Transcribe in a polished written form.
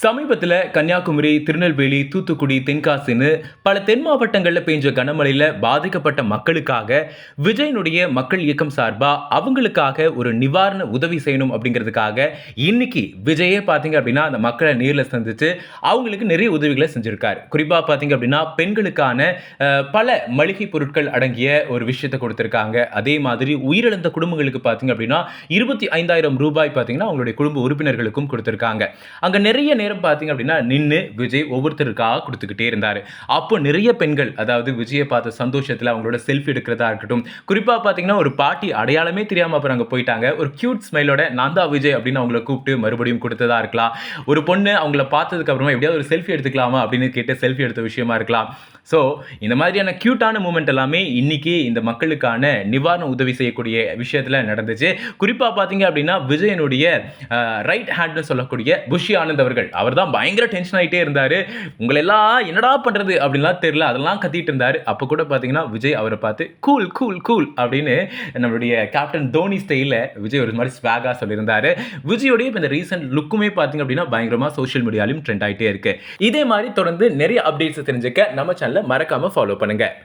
சமீபத்தில் கன்னியாகுமரி, திருநெல்வேலி, தூத்துக்குடி, தென்காசின்னு பல தென் மாவட்டங்களில் பெய்ஞ்ச கனமழையில் பாதிக்கப்பட்ட மக்களுக்காக விஜயனுடைய மக்கள் இயக்கம் சார்பா அவங்களுக்காக ஒரு நிவாரண உதவி செய்யணும் அப்படிங்கிறதுக்காக இன்னைக்கு விஜயே பார்த்தீங்க அப்படின்னா அந்த மக்களை நேரில் சந்திச்சு அவங்களுக்கு நிறைய உதவிகளை செஞ்சிருக்காரு. குறிப்பாக பார்த்தீங்க அப்படின்னா பெண்களுக்கான பல மளிகை பொருட்கள் அடங்கிய ஒரு விஷயத்தை கொடுத்திருக்காங்க. அதே மாதிரி உயிரிழந்த குடும்பங்களுக்கு பார்த்தீங்க அப்படின்னா 25,000 ரூபாய் பார்த்தீங்கன்னா அவங்களுடைய குடும்ப உறுப்பினர்களுக்கும் கொடுத்திருக்காங்க. அங்க நிறைய நேரம் பார்த்தீங்க அப்படின்னா நின்று விஜய் ஒவ்வொருத்தருக்காக கொடுத்துக்கிட்டே இருந்தாரு. அப்போ நிறைய பெண்கள் அதாவது விஜயை பார்த்த சந்தோஷத்தில் அவங்களோட செல்ஃபி எடுக்கிறதா இருக்கட்டும், குறிப்பாக பார்த்தீங்கன்னா ஒரு பாட்டி அடையாளமே தெரியாமல் அப்புறம் அங்கே போயிட்டாங்க. ஒரு கியூட் ஸ்மைலோட நான் தான் விஜய் அப்படின்னு அவங்கள கூப்பிட்டு மறுபடியும் கொடுத்ததா இருக்கலாம். ஒரு பொண்ணு அவங்கள பார்த்ததுக்கு அப்புறமா எப்படியாவது ஒரு செல்ஃபி எடுத்துக்கலாமா அப்படின்னு கேட்டு செல்ஃபி எடுத்த விஷயமா இருக்கலாம். ஸோ இந்த மாதிரியான கியூட்டான மூமெண்ட் எல்லாமே இன்னைக்கு இந்த மக்களுக்கான நிவாரண உதவி செய்யக்கூடிய விஷயத்தில் நடந்துச்சு. குறிப்பாக பார்த்தீங்க அப்படின்னா விஜயனுடைய ரைட் ஹேண்ட்னு சொல்லக்கூடிய புஷி ஆனந்த் அவர் தான் பயங்கர டென்ஷன் ஆகிட்டே இருந்தார். உங்களெல்லாம் என்னடா பண்ணுறது அப்படின்லாம் தெரியல, அதெல்லாம் கத்திட்டு இருந்தார். அப்போ கூட பார்த்தீங்கன்னா விஜய் அவரை பார்த்து கூல் கூல் கூல் அப்படின்னு நம்மளுடைய கேப்டன் தோனி ஸ்டைலில் விஜய் ஒரு மாதிரி ஸ்வாகாக சொல்லியிருந்தார். விஜயோடைய இந்த ரீசெண்ட் லுக்குமே பார்த்தீங்க அப்படின்னா பயங்கரமாக சோஷியல் மீடியாலையும் ட்ரெண்ட் ஆகிட்டே இருக்கு. இதே மாதிரி தொடர்ந்து நிறைய அப்டேட்ஸ் தெரிஞ்சுக்க நம்ம சேனலை மறக்காமல் ஃபாலோ பண்ணுங்கள்.